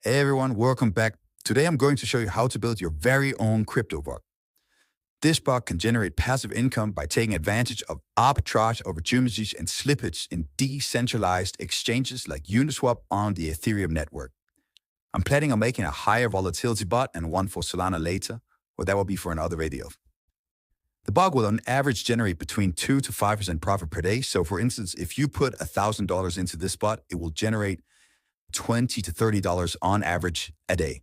Hey everyone, welcome back. Today I'm going to show you how to build your very own crypto bot. This bot can generate passive income by taking advantage of arbitrage opportunities and slippage in decentralized exchanges like Uniswap on the Ethereum network. I'm planning on making a higher volatility bot and one for Solana later, but that will be for another video. The bot will on average generate between 2 to 5% profit per day. So for instance, if you put $1,000 into this bot, it will generate $20 to $30 on average a day.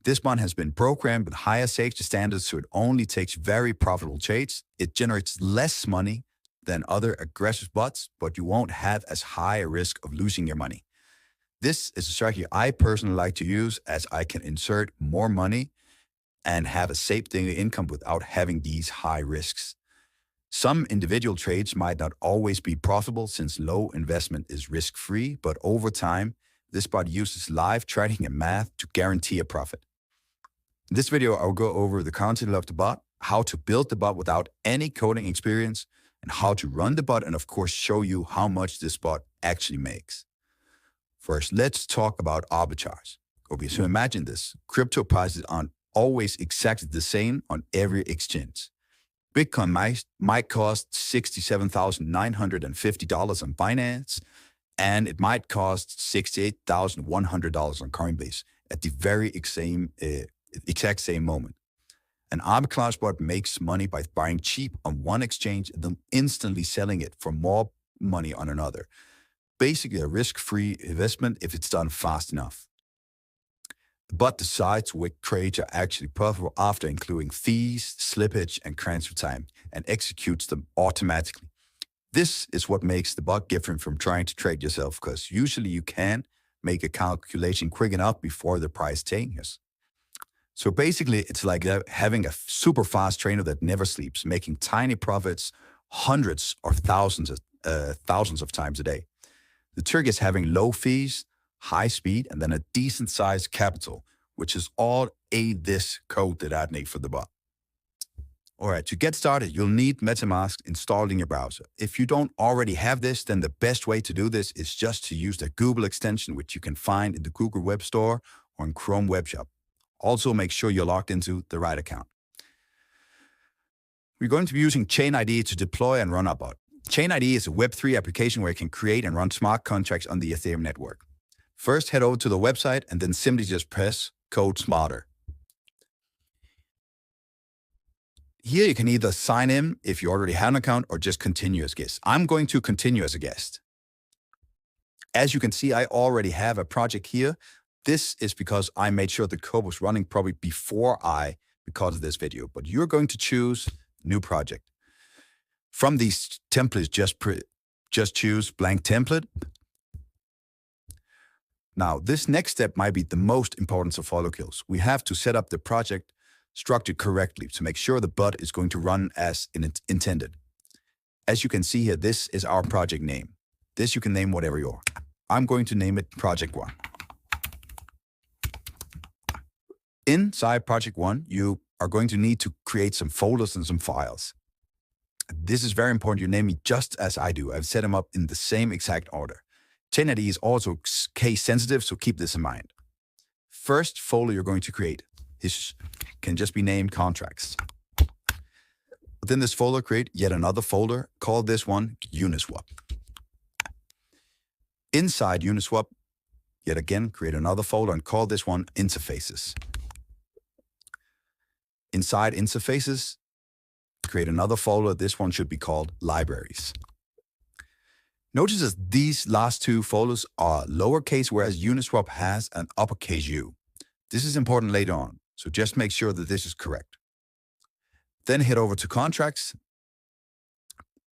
This bot has been programmed with higher safety standards, so it only takes very profitable trades. It generates less money than other aggressive bots, but you won't have as high a risk of losing your money. This is a strategy I personally like to use, as I can insert more money and have a safe daily income without having these high risks. Some individual trades might not always be profitable since low investment is risk-free, but over time, this bot uses live trading and math to guarantee a profit. In this video, I'll go over the content of the bot, how to build the bot without any coding experience, and how to run the bot, and of course, show you how much this bot actually makes. First, let's talk about arbitrage. Okay, so imagine this. Crypto prices aren't always exactly the same on every exchange. Bitcoin might cost $67,950 on Binance, and it might cost $68,100 on Coinbase at the very exact same moment. An arbitrage bot makes money by buying cheap on one exchange and then instantly selling it for more money on another. Basically a risk-free investment if it's done fast enough. The bot decides which trades are actually profitable after including fees, slippage, and transfer time, and executes them automatically. This is what makes the bot different from trying to trade yourself, because usually you can make a calculation quick enough before the price changes. So basically, it's like having a super fast trainer that never sleeps, making tiny profits hundreds or thousands of times a day. The trick is having low fees, high speed, and then a decent sized capital, which is all this code that I need for the bot. All right, to get started, you'll need MetaMask installed in your browser. If you don't already have this, then the best way to do this is just to use the Google extension, which you can find in the Google Web Store or in Chrome Web Shop. Also, make sure you're logged into the right account. We're going to be using ChainID to deploy and run our bot. ChainID is a Web3 application where you can create and run smart contracts on the Ethereum network. First, head over to the website and then simply just press Code Smarter. Here you can either sign in if you already have an account or just continue as guest. I'm going to continue as a guest. As you can see, I already have a project here. This is because I made sure the code was running probably before because of this video, but you're going to choose new project. From these templates, just choose blank template. Now, this next step might be the most important of all the skills. We have to set up the project structured correctly to make sure the bot is going to run as intended. As you can see here, this is our project name. This you can name whatever you want. I'm going to name it Project 1. Inside Project 1, you are going to need to create some folders and some files. This is very important. You name it just as I do. I've set them up in the same exact order. ChainID is also case sensitive, so keep this in mind. First folder you're going to create can just be named contracts. Within this folder, create yet another folder. Call this one Uniswap. Inside Uniswap, yet again, create another folder and call this one interfaces. Inside interfaces, create another folder. This one should be called libraries. Notice that these last two folders are lowercase, whereas Uniswap has an uppercase U. This is important later on, so just make sure that this is correct. Then head over to contracts,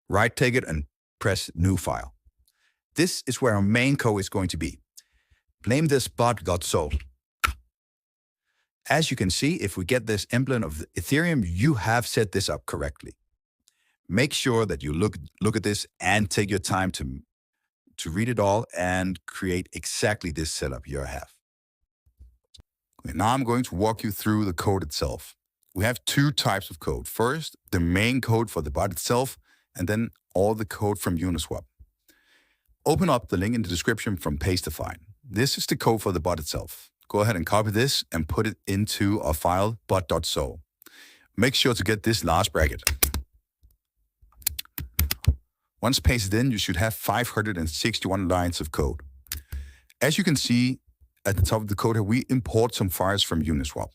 right-click it, and press new file. This is where our main code is going to be. Blame this bot got sold. As you can see, if we get this emblem of Ethereum, you have set this up correctly. Make sure that you look at this and take your time to read it all and create exactly this setup you have. Okay, now I'm going to walk you through the code itself. We have two types of code. First, the main code for the bot itself, and then all the code from Uniswap. Open up the link in the description from Pastify. This is the code for the bot itself. Go ahead and copy this and put it into a file bot.sol. Make sure to get this last bracket. Once pasted in, you should have 561 lines of code. As you can see at the top of the code here, we import some files from Uniswap.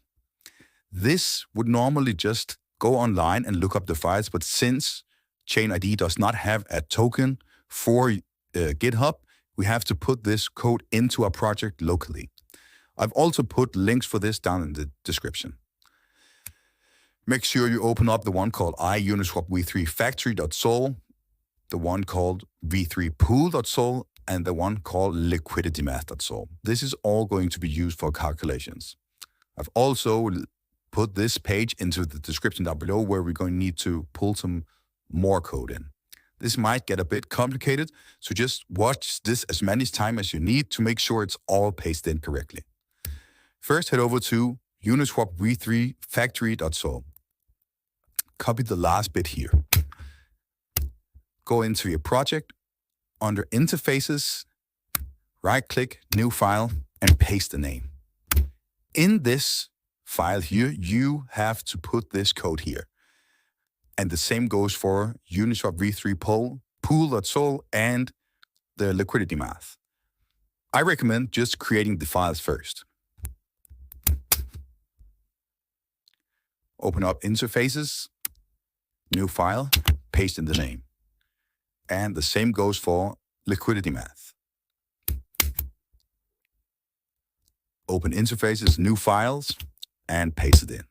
This would normally just go online and look up the files, but since ChainID does not have a token for GitHub, we have to put this code into our project locally. I've also put links for this down in the description. Make sure you open up the one called uniswap v3 factory.sol, the one called v3 pool.sol, and the one called liquiditymath.sol. This is all going to be used for calculations. I've also put this page into the description down below where we're going to need to pull some more code in. This might get a bit complicated, so just watch this as many times as you need to make sure it's all pasted in correctly. First, head over to uniswap v3 factory.sol. Copy the last bit here. Go into your project, under interfaces, right-click, new file, and paste the name. In this file here, you have to put this code here. And the same goes for uniswap v3 pool.sol and the liquidity math. I recommend just creating the files first. Open up interfaces, new file, paste in the name. And the same goes for liquidity math. Open interfaces, new files, and paste it in.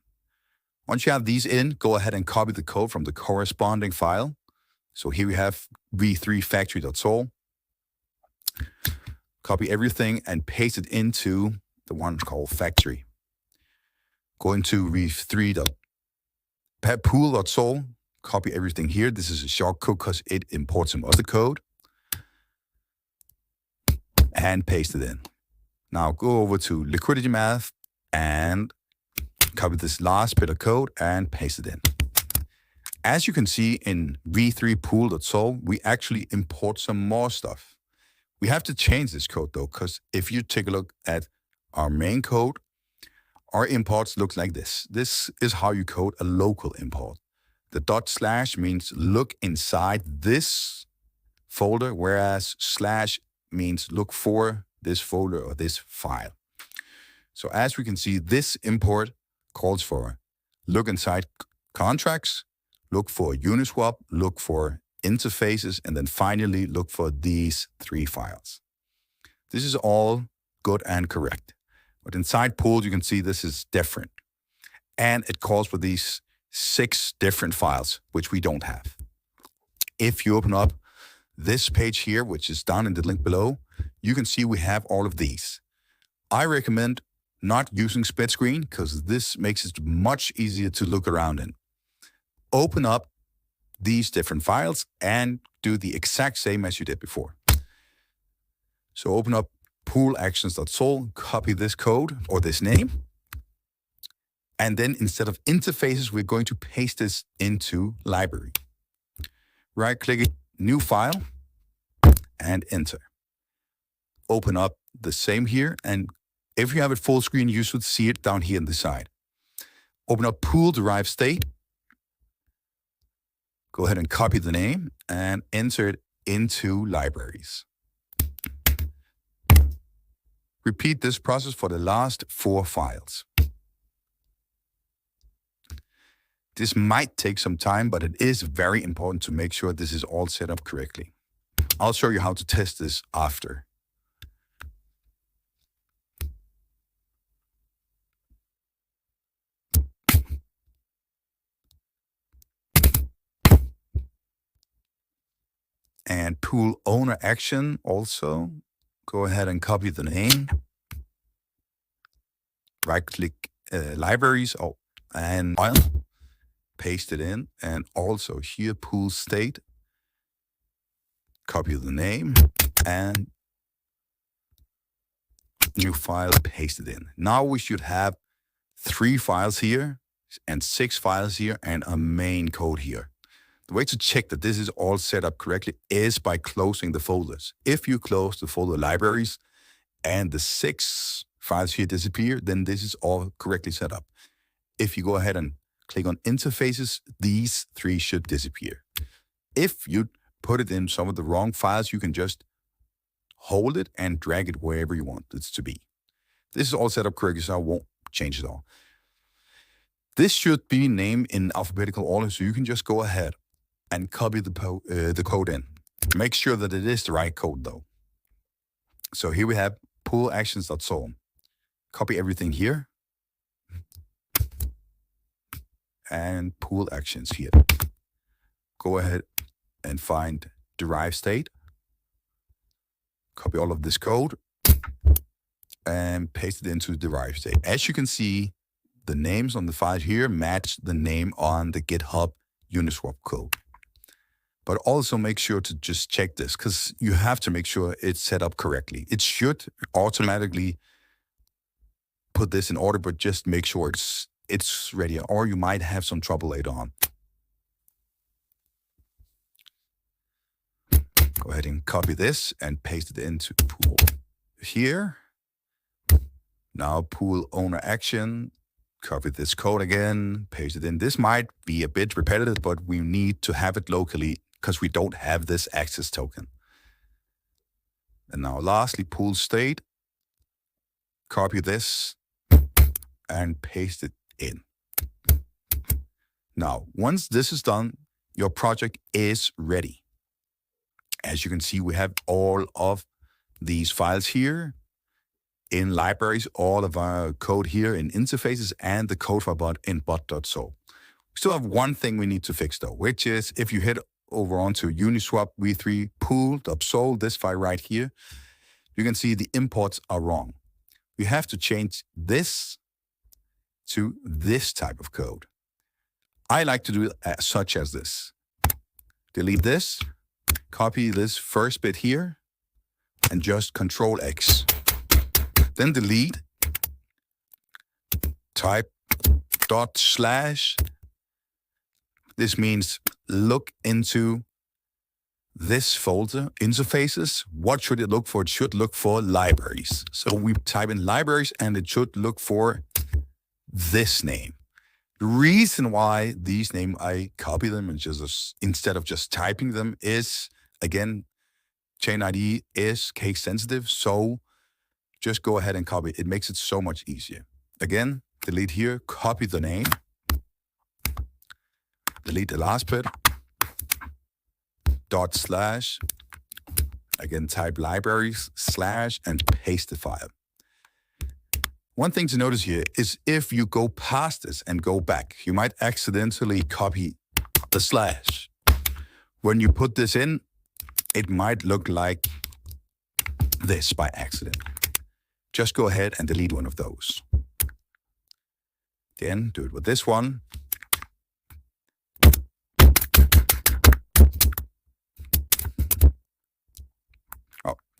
Once you have these in, go ahead and copy the code from the corresponding file. So here we have v3 factory.sol. Copy everything and paste it into the one called factory. Go into v3 pool.sol. Copy everything here. This is a shortcut because it imports some other code. And paste it in. Now go over to liquidity math and copy this last bit of code and paste it in. As you can see in v3 pool.sol, we actually import some more stuff. We have to change this code though, because if you take a look at our main code, our imports look like this. This is how you code a local import. The / means look inside this folder, whereas / means look for this folder or this file. So as we can see, this import calls for look inside contracts, look for Uniswap, look for interfaces, and then finally look for these 3 files. This is all good and correct. But inside pools, you can see this is different. And it calls for these 6 different files, which we don't have. If you open up this page here, which is down in the link below, you can see we have all of these. I recommend not using split screen because this makes it much easier to look around in. Open up these different files and do the exact same as you did before. So open up poolactions.sol, copy this code or this name. And then instead of interfaces, we're going to paste this into library. Right-click it, new file, and enter. Open up the same here, and if you have it full screen, you should see it down here on the side. Open up pool derived state. Go ahead and copy the name and enter it into libraries. Repeat this process for the last 4 files. This might take some time, but it is very important to make sure this is all set up correctly. I'll show you how to test this after. And pool owner action also. Go ahead and copy the name. Right-click libraries and file. Paste it in, and also here pool state, copy the name, and new file, paste it in. Now we should have 3 files here and 6 files here and a main code here. The way to check that this is all set up correctly is by closing the folders. If you close the folder libraries and the 6 files here disappear, then this is all correctly set up. If you go ahead and click on interfaces, these 3 should disappear. If you put it in some of the wrong files, you can just hold it and drag it wherever you want it to be. This is all set up correctly, so I won't change it all. This should be named in alphabetical order, so you can just go ahead and copy the code in. Make sure that it is the right code, though. So here we have pool actions.sol. Copy everything here. And pool actions here. Go ahead and find derived state. Copy all of this code and paste it into derived state. As you can see, the names on the files here match the name on the GitHub Uniswap code. But also make sure to just check this, because you have to make sure it's set up correctly. It should automatically put this in order, but just make sure it's ready, or you might have some trouble later on. Go ahead and copy this and paste it into pool here. Now pool owner action, copy this code again, paste it in. This might be a bit repetitive, but we need to have it locally because we don't have this access token. And now lastly, pool state, copy this and paste it in. Now, once this is done, your project is ready. As you can see, we have all of these files here in libraries, all of our code here in interfaces, and the code for bot in bot.sol. We still have one thing we need to fix though, which is if you head over onto Uniswap v3 pool.sol, this file right here, you can see the imports are wrong. We have to change this to this type of code. I like to do it such as this. Delete this, copy this first bit here, and just Control X. Then delete, type /. This means look into this folder, interfaces. What should it look for? It should look for libraries. So we type in libraries and it should look for this name. The reason why these names, I copy them and just instead of just typing them is, again, chain ID is case sensitive. So just go ahead and copy it. It makes it so much easier. Again, delete here, copy the name, delete the last bit, /. Again, type libraries / and paste the file. One thing to notice here is if you go past this and go back, you might accidentally copy the /. When you put this in, it might look like this by accident. Just go ahead and delete one of those. Then do it with this one.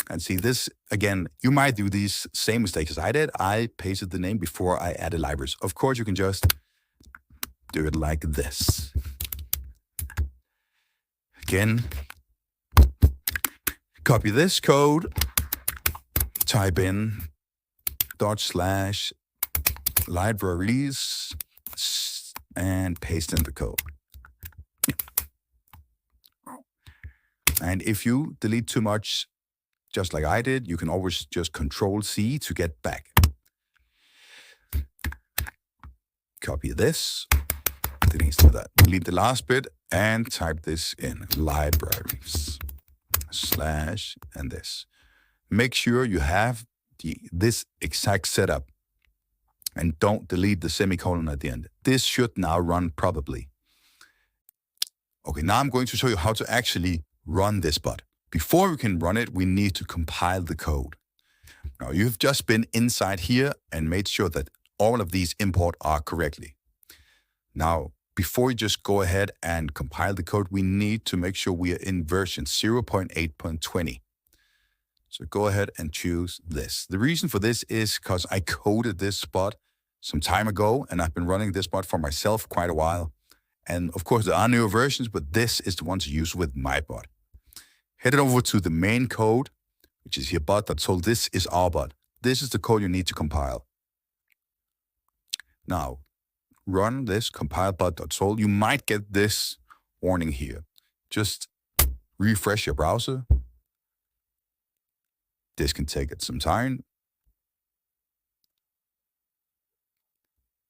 And see this, again, you might do these same mistakes as I did. I pasted the name before I added libraries. Of course, you can just do it like this. Again, copy this code, type in /. Libraries, and paste in the code. And if you delete too much, just like I did, you can always just Control-C to get back. Copy this, delete the last bit, and type this in, libraries / and this. Make sure you have this exact setup and don't delete the semicolon at the end. This should now run properly. Okay, now I'm going to show you how to actually run this bot. Before we can run it, we need to compile the code. Now, you've just been inside here and made sure that all of these import are correctly. Now, before you just go ahead and compile the code, we need to make sure we are in version 0.8.20. So go ahead and choose this. The reason for this is because I coded this bot some time ago, and I've been running this bot for myself quite a while. And of course, there are newer versions, but this is the one to use with my bot. Head it over to the main code, which is here bot.sol. This is our bot. This is the code you need to compile. Now, run this compile bot.sol. You might get this warning here. Just refresh your browser. This can take it some time.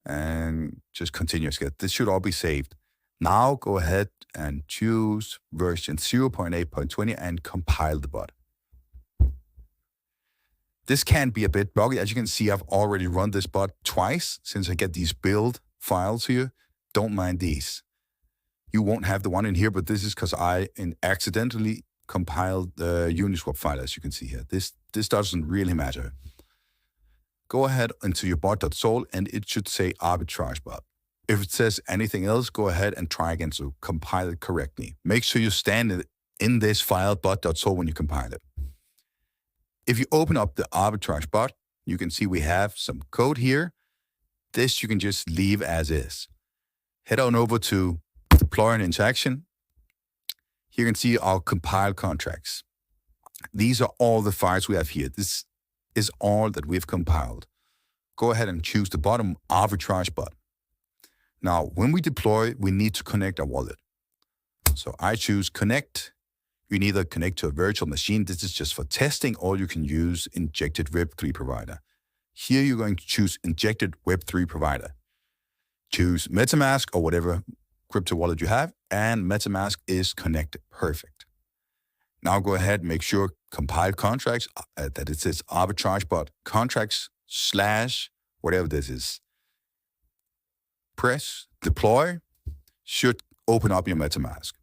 And just continue. This should all be saved. Now go ahead and choose version 0.8.20 and compile the bot. This can be a bit buggy. As you can see, I've already run this bot twice since I get these build files here. Don't mind these. You won't have the one in here, but this is because I accidentally compiled the uniswap file, as you can see here. This doesn't really matter. Go ahead into your bot.sol and it should say arbitrage bot. If it says anything else, go ahead and try again to compile it correctly. Make sure you stand in this file bot.sol when you compile it. If you open up the arbitrage bot, you can see we have some code here. This you can just leave as is. Head on over to deploy an interaction. Here you can see our compiled contracts. These are all the files we have here. This is all that we've compiled. Go ahead and choose the bottom arbitrage bot. Now, when we deploy, we need to connect our wallet. So I choose connect. You can either connect to a virtual machine. This is just for testing, or you can use injected Web3 provider. Here you're going to choose injected Web3 provider. Choose MetaMask or whatever crypto wallet you have, and MetaMask is connected. Perfect. Now go ahead and make sure compile contracts that it says arbitrage bot contracts / whatever this is. Press deploy. Should open up your MetaMask.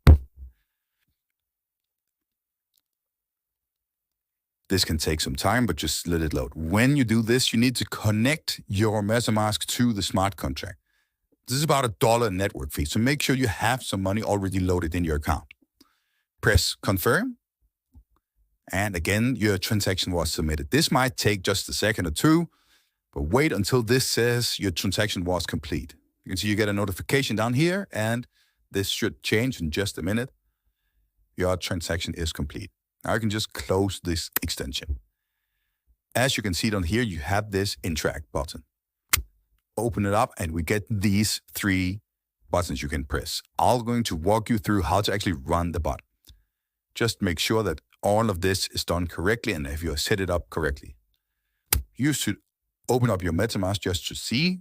This can take some time, but just let it load. When you do this, you need to connect your MetaMask to the smart contract. This is about $1 network fee, so make sure you have some money already loaded in your account. Press confirm, and again, your transaction was submitted. This might take just a second or two, but wait until this says your transaction was complete. You can see you get a notification down here, and this should change in just a minute. Your transaction is complete. Now you can just close this extension. As you can see down here, you have this interact button. Open it up and we get these 3 buttons you can press. I'm going to walk you through how to actually run the bot. Just make sure that all of this is done correctly and if you set it up correctly. You should open up your MetaMask just to see.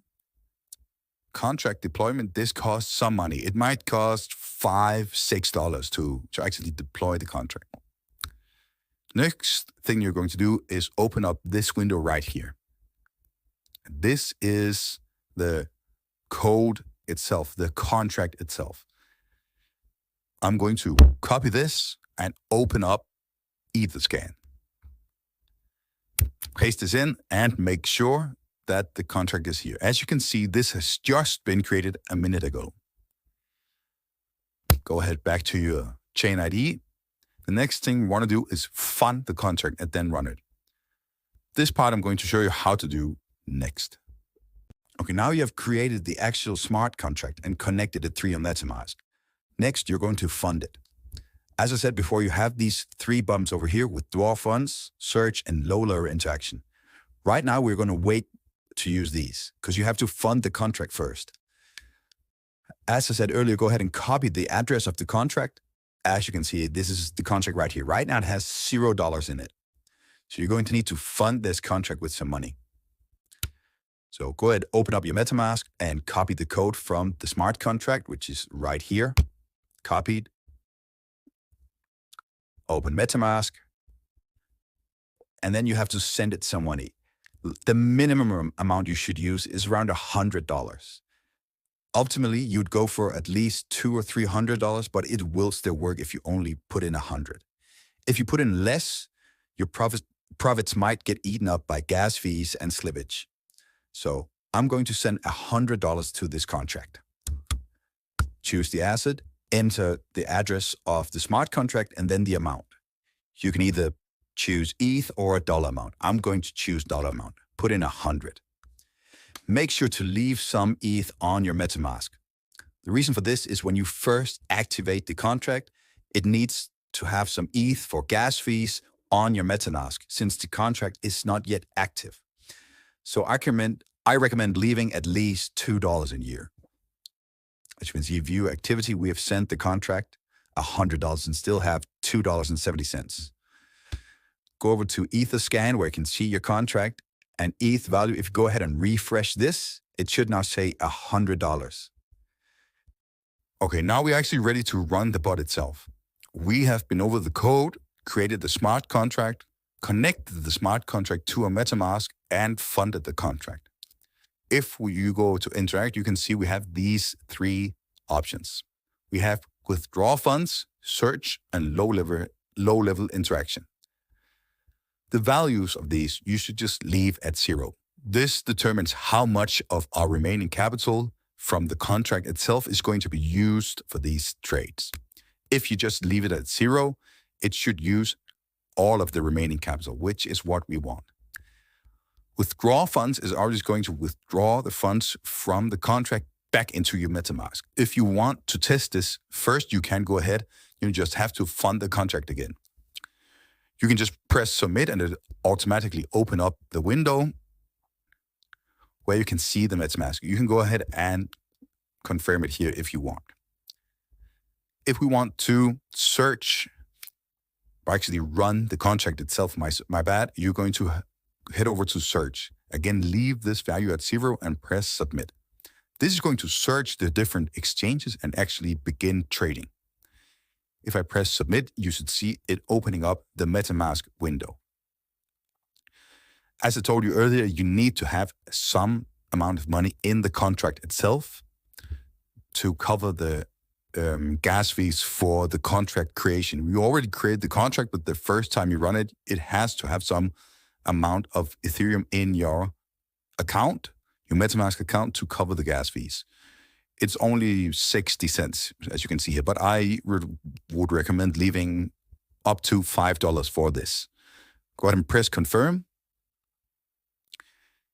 Contract deployment, this costs some money. It might cost $5, $6 to actually deploy the contract. Next thing you're going to do is open up this window right here. This is the code itself, the contract itself. I'm going to copy this and open up Etherscan. Paste this in and make sure that the contract is here. As you can see, this has just been created a minute ago. Go ahead back to your chain ID. The next thing we want to do is fund the contract and then run it. This part I'm going to show you how to do next. Okay, now you have created the actual smart contract and connected it through your MetaMask. Next, you're going to fund it. As I said before, you have these 3 buttons over here: withdraw funds, search, and low-layer interaction. Right now, we're going to wait to use these because you have to fund the contract first. As I said earlier, go ahead and copy the address of the contract. As you can see, this is the contract right here. Right now, it has $0 in it. So you're going to need to fund this contract with some money. So go ahead, open up your MetaMask and copy the code from the smart contract, which is right here. Copied. Open MetaMask. And then you have to send it some money. The minimum amount you should use is around $100. Ultimately, you'd go for at least $200 or $300, but it will still work if you only put in 100. If you put in less, your profits might get eaten up by gas fees and slippage. So I'm going to send $100 to this contract. Choose the asset, enter the address of the smart contract, and then the amount. You can either choose ETH or a dollar amount. I'm going to choose dollar amount. Put in 100. Make sure to leave some ETH on your MetaMask. The reason for this is when you first activate the contract, it needs to have some ETH for gas fees on your MetaMask since the contract is not yet active. So I recommend leaving at least $2 a year. As you can see, view activity, we have sent the contract $100 and still have $2.70. Go over to Etherscan where you can see your contract and ETH value. If you go ahead and refresh this, it should now say $100. Okay, now we're actually ready to run the bot itself. We have been over the code, created the smart contract, connected the smart contract to a MetaMask, and funded the contract. If you go to interact, you can see we have these three options. We have withdraw funds, search, and low-level interaction. The values of these you should just leave at 0. This determines how much of our remaining capital from the contract itself is going to be used for these trades. If you just leave it at 0, it should use all of the remaining capital, which is what we want. Withdraw funds is always going to withdraw the funds from the contract back into your MetaMask. If you want to test this first, you can go ahead. You just have to fund the contract again. You can just press submit and it automatically open up the window where you can see the MetaMask. You can go ahead and confirm it here if you want. If we want to search or actually run the contract itself, my bad, you're going to head over to search. Again, leave this value at 0 and press submit. This is going to search the different exchanges and actually begin trading. If I press submit, you should see it opening up the MetaMask window. As I told you earlier, you need to have some amount of money in the contract itself to cover the gas fees for the contract creation. We already created the contract, but the first time you run it, it has to have some amount of Ethereum in your account, your MetaMask account, to cover the gas fees. It's only 60 cents, as you can see here, but I would recommend leaving up to $5 for this. Go ahead and press confirm.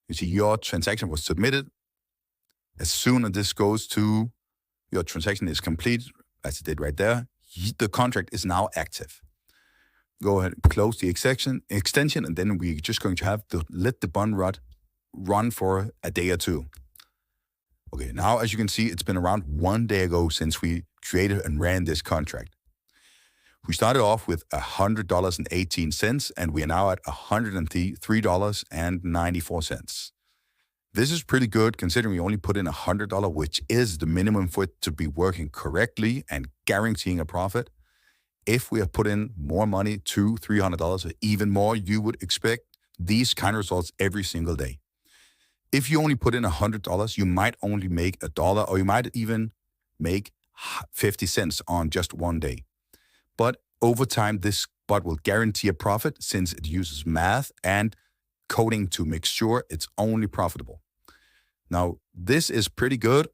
You see your transaction was submitted. As soon as this goes to your transaction is complete, as it did right there, the contract is now active. Go ahead and close the extension, and then we're just going to have to let the bond run for a day or two. Okay, now as you can see, it's been around 1 day ago since we created and ran this contract. We started off with $100.18, and we are now at $103.94. This is pretty good considering we only put in $100, which is the minimum for it to be working correctly and guaranteeing a profit. If we have put in more money, $200, $300, or even more, you would expect these kind of results every single day. If you only put in $100, you might only make $1, or you might even make 50 cents on just 1 day. But over time, this bot will guarantee a profit since it uses math and coding to make sure it's only profitable. Now, this is pretty good.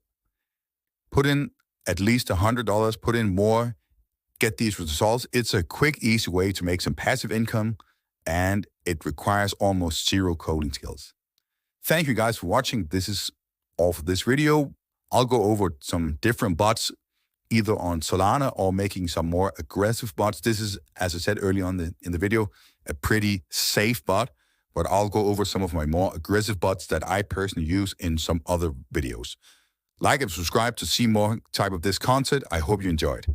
Put in at least $100, put in more, get these results. It's a quick, easy way to make some passive income, and it requires almost 0 coding skills. Thank you guys for watching. This is all for this video. I'll go over some different bots, either on Solana or making some more aggressive bots. This is, as I said early on in the video, a pretty safe bot, but I'll go over some of my more aggressive bots that I personally use in some other videos. Like and subscribe to see more type of this content. I hope you enjoyed.